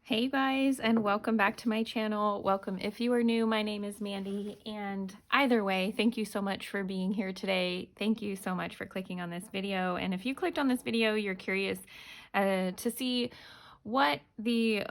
Hey guys, and welcome back to my channel. Welcome if you are new. My name is Mandy, and either way, thank you so much for being here today. Thank you so much for clicking on this video. And if you clicked on this video, you're curious to see what the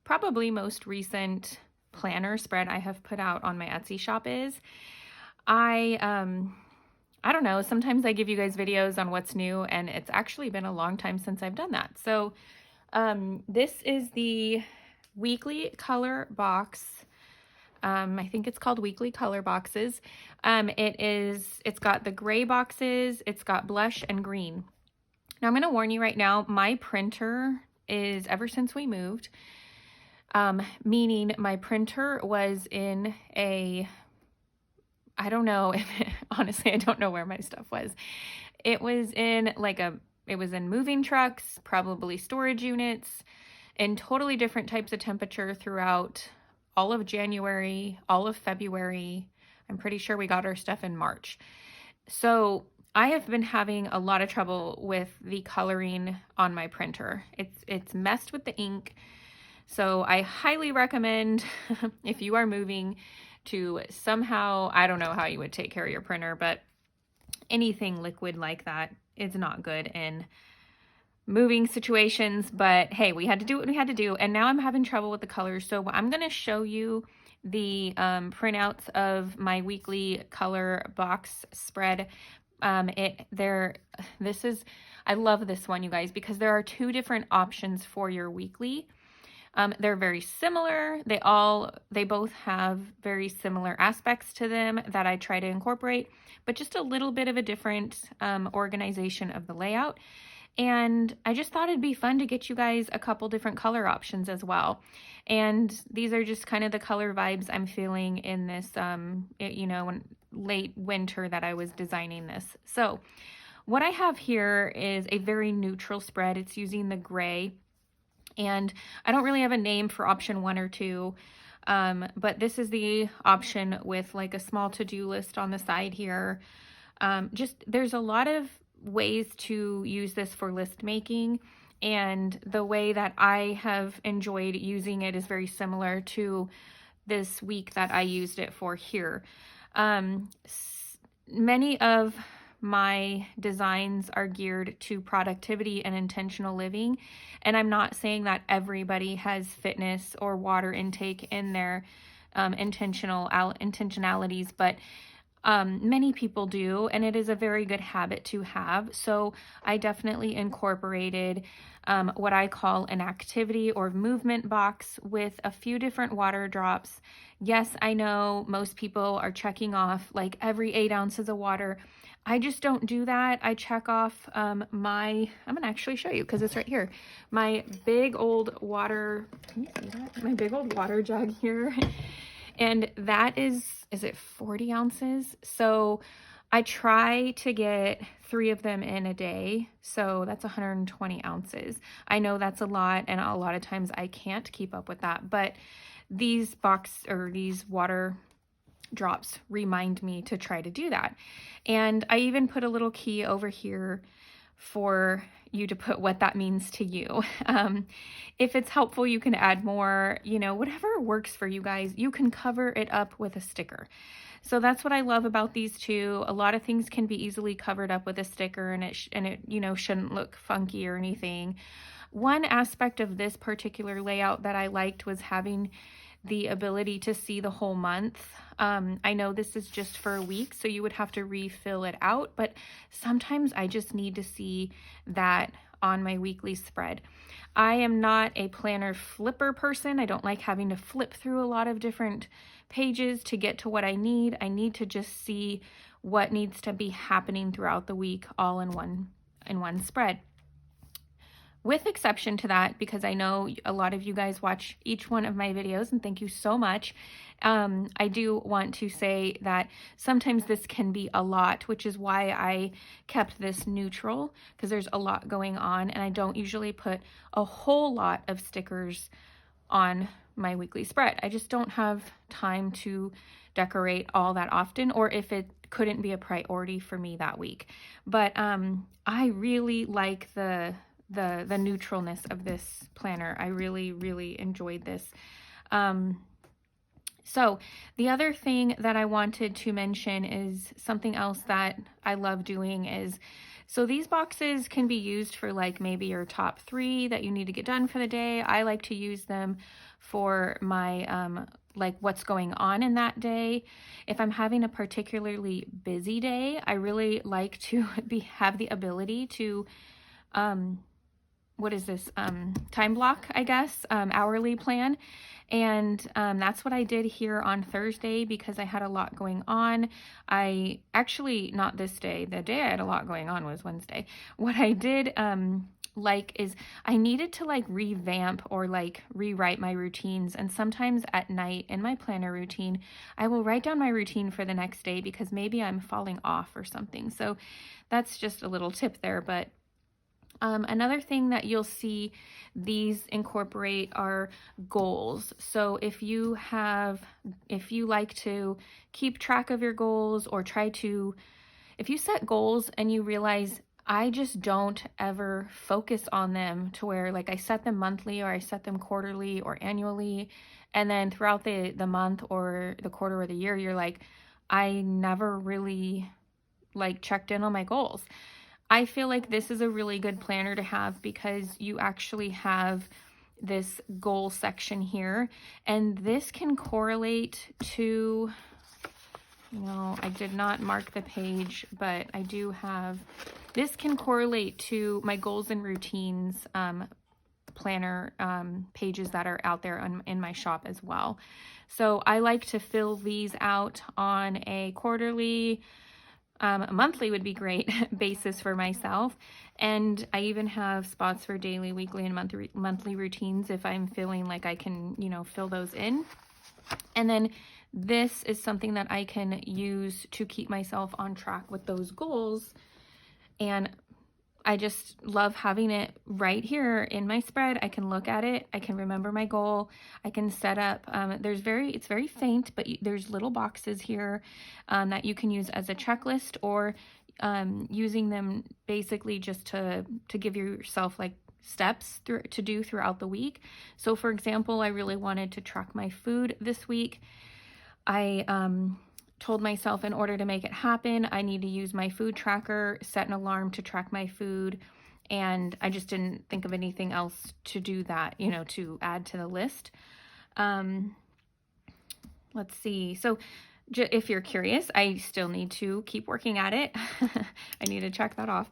probably most recent planner spread I have put out on my Etsy shop is. I don't know, sometimes I give you guys videos on what's new, and it's actually been a long time since I've done that. So this is the weekly color box. I think it's called weekly color boxes. It's got the gray boxes, it's got blush and green. Now I'm going to warn you right now, my printer is, ever since we moved, meaning my printer was in a, I don't know, honestly, I don't know where my stuff was. It was in it was in moving trucks, probably storage units, in totally different types of temperature throughout all of January, all of February. I'm pretty sure we got our stuff in March. So I have been having a lot of trouble with the coloring on my printer. It's messed with the ink. So I highly recommend if you are moving to somehow, I don't know how you would take care of your printer, but anything liquid like that is not good in moving situations. But hey, we had to do what we had to do, and now I'm having trouble with the colors. So I'm going to show you the printouts of my weekly color box spread. I love this one, you guys, because there are two different options for your weekly. They're very similar. They both have very similar aspects to them that I try to incorporate, but just a little bit of a different organization of the layout. And I just thought it'd be fun to get you guys a couple different color options as well. And these are just kind of the color vibes I'm feeling in this, late winter that I was designing this. So what I have here is a very neutral spread. It's using the gray. And I don't really have a name for option 1 or 2, but this is the option with like a small to-do list on the side here. There's a lot of ways to use this for list making, and the way that I have enjoyed using it is very similar to this week that I used it for here. Many of my designs are geared to productivity and intentional living, and I'm not saying that everybody has fitness or water intake in their intentionalities, but many people do, and it is a very good habit to have. So I definitely incorporated what I call an activity or movement box with a few different water drops. Yes, I know most people are checking off like every 8 ounces of water. I just don't do that. I check off I'm gonna actually show you because it's right here. My big old water, can you see that? My big old water jug here. And that is it 40 ounces? So I try to get 3 of them in a day. So that's 120 ounces. I know that's a lot, and a lot of times I can't keep up with that, but these water drops remind me to try to do that. And I even put a little key over here for you to put what that means to you. If it's helpful, you can add more, whatever works for you guys. You can cover it up with a sticker. So that's what I love about these two. A lot of things can be easily covered up with a sticker, and it shouldn't look funky or anything. One aspect of this particular layout that I liked was having the ability to see the whole month. I know this is just for a week, so you would have to refill it out, but sometimes I just need to see that on my weekly spread. I am not a planner flipper person. I don't like having to flip through a lot of different pages to get to what I need. I need to just see what needs to be happening throughout the week all in one spread. With exception to that, because I know a lot of you guys watch each one of my videos, and thank you so much. I do want to say that sometimes this can be a lot, which is why I kept this neutral, because there's a lot going on, and I don't usually put a whole lot of stickers on my weekly spread. I just don't have time to decorate all that often, or if it couldn't be a priority for me that week. But I really like the the neutralness of this planner. I really, really enjoyed this. So the other thing that I wanted to mention is something else that I love doing is, so these boxes can be used for like maybe your top 3 that you need to get done for the day. I like to use them for my like what's going on in that day. If I'm having a particularly busy day, I really like to have the ability to what is this, time block, I guess, hourly plan. And that's what I did here on Thursday because I had a lot going on. I actually, not this day, the day I had a lot going on was Wednesday. What I did like is I needed to like revamp or like rewrite my routines. And sometimes at night in my planner routine, I will write down my routine for the next day because maybe I'm falling off or something. So that's just a little tip there. But another thing that you'll see these incorporate are goals. So if you like to keep track of your goals or if you set goals and you realize I just don't ever focus on them to where like I set them monthly or I set them quarterly or annually, and then throughout the month or the quarter or the year, you're like, I never really like checked in on my goals. I feel like this is a really good planner to have because you actually have this goal section here, and this can correlate to, I did not mark the page, but I do have, this can correlate to my goals and routines planner pages that are out there in my shop as well. So I like to fill these out on a quarterly, a monthly would be great basis for myself. And I even have spots for daily, weekly, and monthly routines if I'm feeling like I can, fill those in. And then this is something that I can use to keep myself on track with those goals. And I just love having it right here in my spread. I can look at it. I can remember my goal. I can set up, it's very faint, but there's little boxes here that you can use as a checklist or using them basically just to give yourself like steps to do throughout the week. So for example, I really wanted to track my food this week. I told myself in order to make it happen, I need to use my food tracker, set an alarm to track my food, and I just didn't think of anything else to do that, to add to the list. Let's see. So if you're curious, I still need to keep working at it. I need to check that off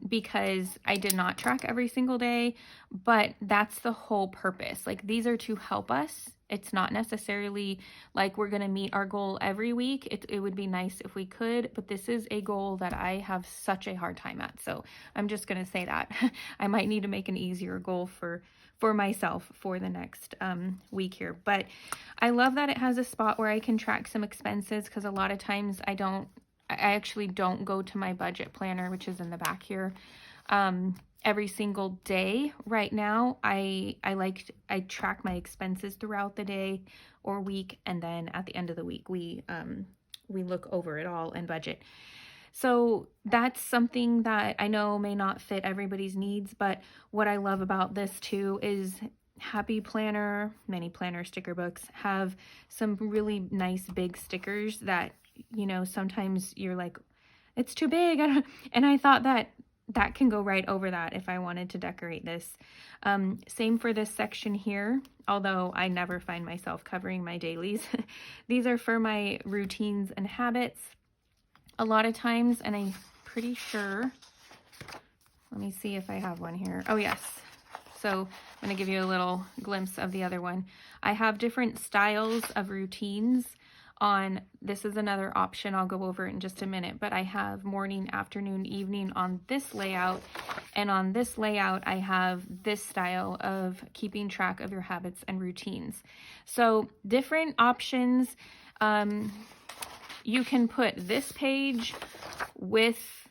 because I did not track every single day, but that's the whole purpose. Like these are to help us. It's not necessarily like we're going to meet our goal every week. It would be nice if we could, but this is a goal that I have such a hard time at. So I'm just going to say that I might need to make an easier goal for myself for the next week here. But I love that it has a spot where I can track some expenses because a lot of times I actually don't go to my budget planner, which is in the back here, every single day. Right now, I track my expenses throughout the day or week, and then at the end of the week, we look over it all and budget. So that's something that I know may not fit everybody's needs, but what I love about this too is Happy Planner, many planner sticker books have some really nice big stickers that, sometimes you're like, it's too big. And I thought that can go right over that if I wanted to decorate this. Same for this section here, although I never find myself covering my dailies. These are for my routines and habits. A lot of times, and I'm pretty sure, let me see if I have one here. Oh, yes. So I'm going to give you a little glimpse of the other one. I have different styles of routines on, this is another option I'll go over in just a minute, but I have morning, afternoon, evening on this layout. And on this layout, I have this style of keeping track of your habits and routines. So different options. You can put this page with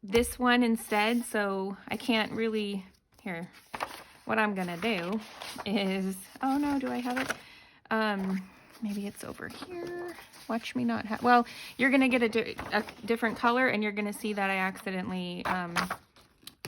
this one instead. So I can't really, here, what I'm going to do is, oh no, do I have it? Maybe it's over here. Watch me not have, well, you're going to get a different color and you're going to see that I accidentally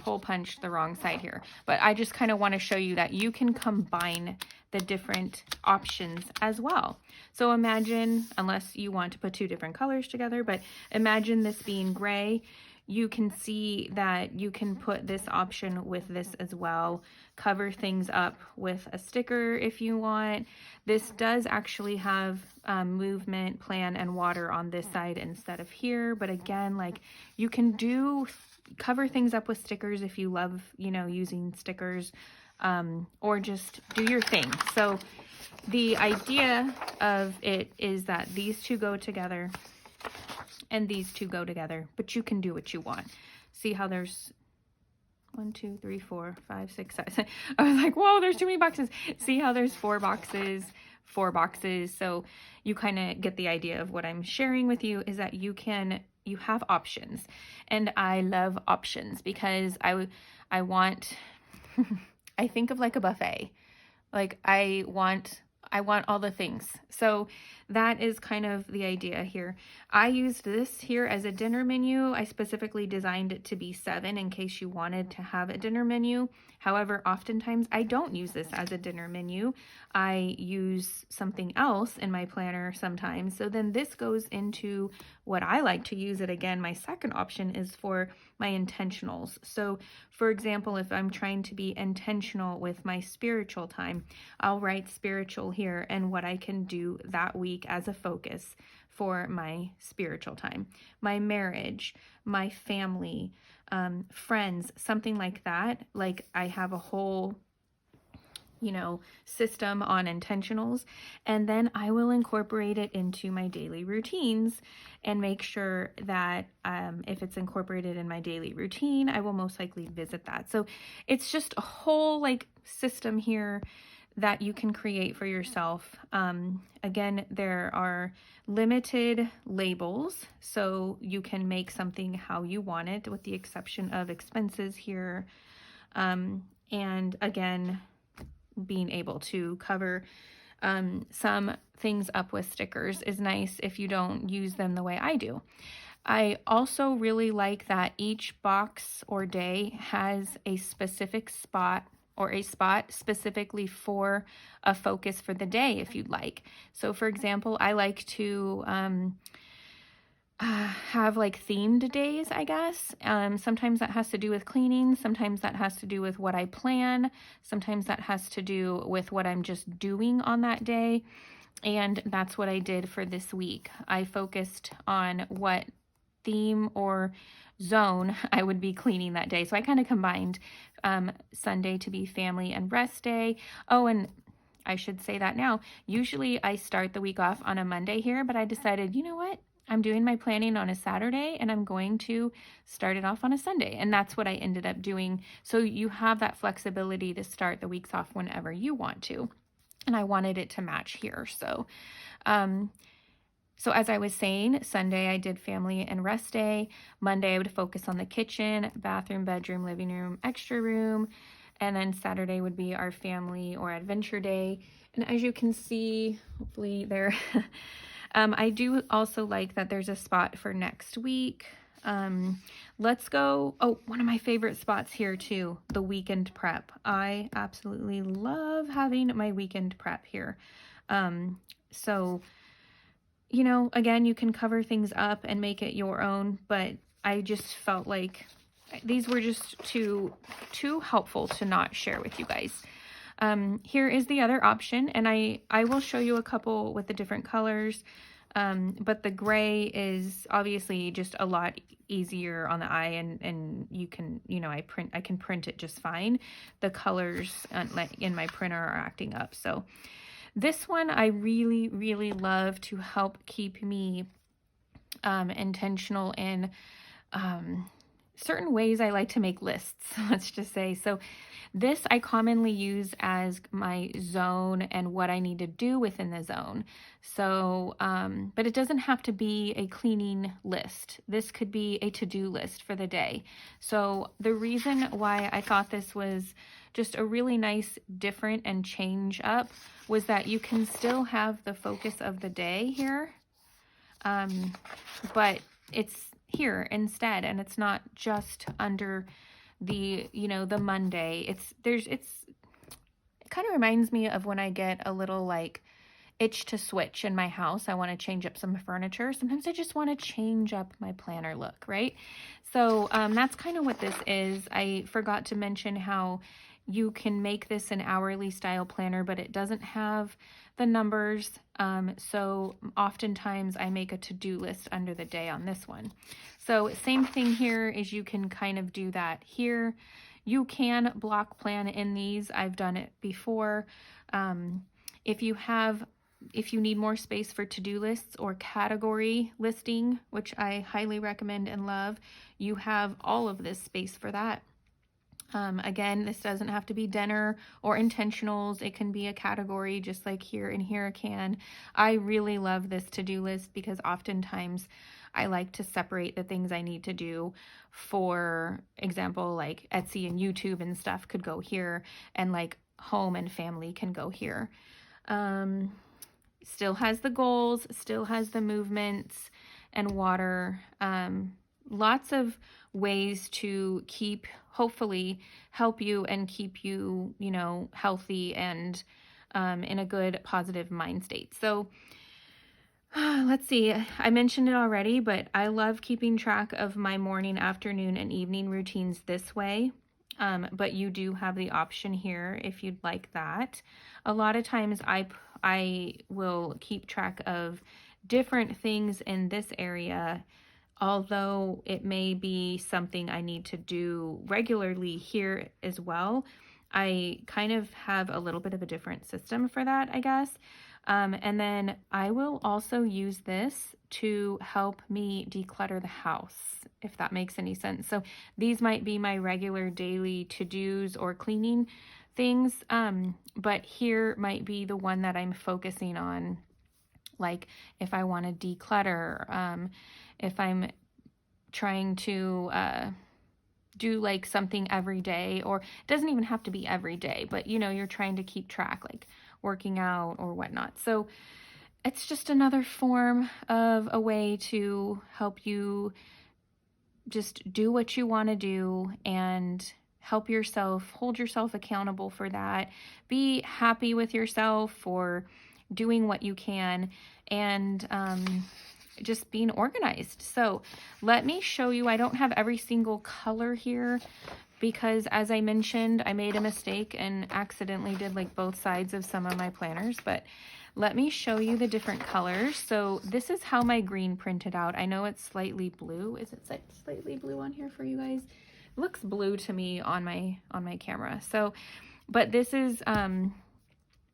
hole punched the wrong side here. But I just kind of want to show you that you can combine the different options as well. So imagine, unless you want to put two different colors together, but imagine this being gray. You can see that you can put this option with this as well. Cover things up with a sticker if you want. This does actually have movement, plan, and water on this side instead of here. But again, like, you can cover things up with stickers if you love, you know, using stickers, or just do your thing. So the idea of it is that these two go together and these two go together, but you can do what you want. See how there's 1, 2, 3, 4, 5, 6, 7. I was like, whoa, there's too many boxes. See how there's 4 boxes, 4 boxes. So you kind of get the idea of what I'm sharing with you is that you have options. And I love options because I want, I think of like a buffet. Like I want all the things. So that is kind of the idea here. I used this here as a dinner menu. I specifically designed it to be 7 in case you wanted to have a dinner menu. However, oftentimes I don't use this as a dinner menu. I use something else in my planner sometimes. So then this goes into what I like to use it again. My second option is for my intentionals. So for example, if I'm trying to be intentional with my spiritual time, I'll write spiritual here and what I can do that week as a focus for my spiritual time, my marriage, my family, friends, something like that. Like I have a whole, you know, system on intentionals, and then I will incorporate it into my daily routines and make sure that if it's incorporated in my daily routine, I will most likely visit that. So it's just a whole like system here that you can create for yourself. Again, there are limited labels, so you can make something how you want it with the exception of expenses here. And again, being able to cover some things up with stickers is nice if you don't use them the way I do. I also really like that each box or day has a specific spot or a spot specifically for a focus for the day if you'd like. So for example, I like to have like themed days, I guess. Sometimes that has to do with cleaning. Sometimes that has to do with what I plan. Sometimes that has to do with what I'm just doing on that day. And that's what I did for this week. I focused on what theme or zone I would be cleaning that day. So I kind of combined Sunday to be family and rest day. Oh, and I should say that now. Usually I start the week off on a Monday here, but I decided, you know what? I'm doing my planning on a Saturday and I'm going to start it off on a Sunday. And that's what I ended up doing. So you have that flexibility to start the weeks off whenever you want to. And I wanted it to match here. So, so as I was saying, Sunday I did family and rest day. Monday I would focus on the kitchen, bathroom, bedroom, living room, extra room. And then Saturday would be our family or adventure day. And as you can see, hopefully there, I do also like that there's a spot for next week. Let's go. Oh, one of my favorite spots here too, the weekend prep. I absolutely love having my weekend prep here. So, you know, again, you can cover things up and make it your own, but I just felt like these were just too helpful to not share with you guys. Here is the other option, and I will show you a couple with the different colors, but the gray is obviously just a lot easier on the eye, and you can, you know, I can print it just fine. The colors in my printer are acting up. So this one I really, really love to help keep me intentional in certain ways I like to make lists, let's just say. So this I commonly use as my zone and what I need to do within the zone. So, but it doesn't have to be a cleaning list. This could be a to-do list for the day. So the reason why I thought this was just a really nice, different and change up was that you can still have the focus of the day here, but it's here instead, and it's not just under the, you know, the Monday. It kind of reminds me of when I get a little like itch to switch in my house. I want to change up some furniture. Sometimes I just want to change up my planner look, right? So that's kind of what this is. I forgot to mention how you can make this an hourly style planner, but it doesn't have the numbers. So oftentimes I make a to-do list under the day on this one. So same thing here is you can kind of do that here. You can block plan in these. I've done it before. If you need more space for to-do lists or category listing, which I highly recommend and love, you have all of this space for that. Again, this doesn't have to be dinner or intentionals. It can be a category just like here and here can. I really love this to-do list because oftentimes I like to separate the things I need to do. For example, like Etsy and YouTube and stuff could go here, and like home and family can go here. Still has the goals, still has the movements and water. Lots of ways to hopefully help you and keep you, you know, healthy and in a good, positive mind state. So let's see, I mentioned it already, but I love keeping track of my morning, afternoon, and evening routines this way. But you do have the option here if you'd like that. A lot of times I will keep track of different things in this area, although it may be something I need to do regularly here as well. I kind of have a little bit of a different system for that, I guess. And then I will also use this to help me declutter the house, if that makes any sense. So these might be my regular daily to-dos or cleaning things, but here might be the one that I'm focusing on, like if I want to declutter, if I'm trying to do like something every day, or it doesn't even have to be every day, but you know, you're trying to keep track, like working out or whatnot. So it's just another form of a way to help you just do what you want to do and help yourself, hold yourself accountable for that. Be happy with yourself for doing what you can, and just being organized. So let me show you. I don't have every single color here because, as I mentioned, I made a mistake and accidentally did like both sides of some of my planners, but let me show you the different colors. So this is how my green printed out. I know it's slightly blue. Is it slightly blue on here for you guys? It looks blue to me on my camera. So, but this is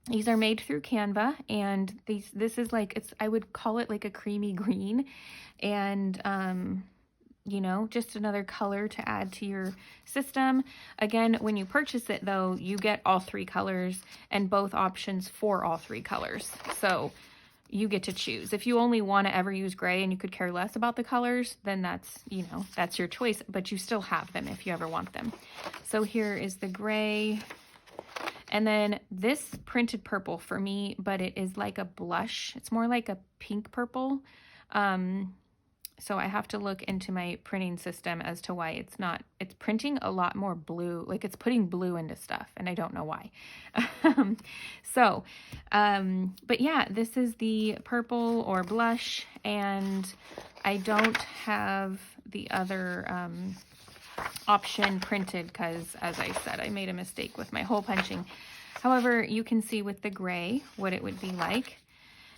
these are made through Canva, and this is like, I would call it like a creamy green, and you know, just another color to add to your system. Again, when you purchase it though, you get all three colors and both options for all three colors. So you get to choose. If you only want to ever use gray and you could care less about the colors, then that's, you know, that's your choice, but you still have them if you ever want them. So here is the gray. And then this printed purple for me, but it is like a blush. It's more like a pink purple. So I have to look into my printing system as to why it's printing a lot more blue, like it's putting blue into stuff, and I don't know why. But yeah, this is the purple or blush, and I don't have the other option printed because, as I said, I made a mistake with my hole punching. However, you can see with the gray what it would be like.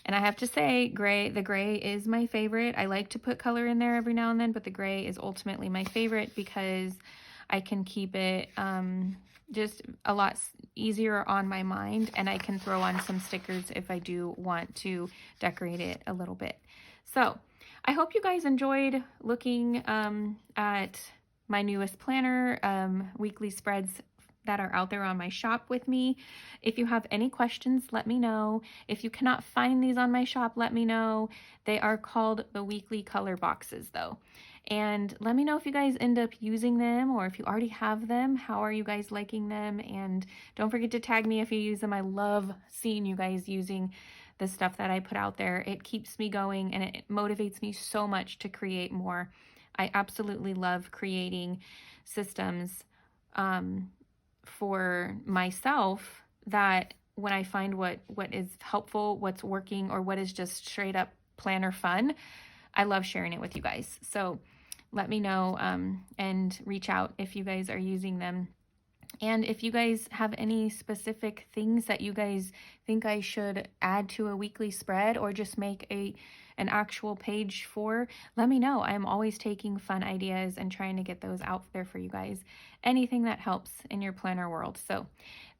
And I have to say, the gray is my favorite. I like to put color in there every now and then, but the gray is ultimately my favorite because I can keep it just a lot easier on my mind, and I can throw on some stickers if I do want to decorate it a little bit. So I hope you guys enjoyed looking at my newest planner, weekly spreads that are out there on my shop with me. If you have any questions, let me know. If you cannot find these on my shop, let me know. They are called the weekly color boxes though. And let me know if you guys end up using them, or if you already have them, how are you guys liking them? And don't forget to tag me if you use them. I love seeing you guys using the stuff that I put out there. It keeps me going and it motivates me so much to create more. I absolutely love creating systems for myself, that when I find what is helpful, what's working, or what is just straight up planner fun, I love sharing it with you guys. So let me know and reach out if you guys are using them. And if you guys have any specific things that you guys think I should add to a weekly spread or just make an actual page for, let me know. I'm always taking fun ideas and trying to get those out there for you guys. Anything that helps in your planner world. So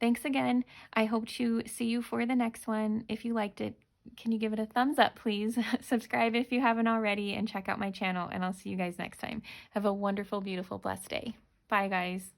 thanks again. I hope to see you for the next one. If you liked it, can you give it a thumbs up, please? Subscribe if you haven't already, and check out my channel, and I'll see you guys next time. Have a wonderful, beautiful, blessed day. Bye, guys.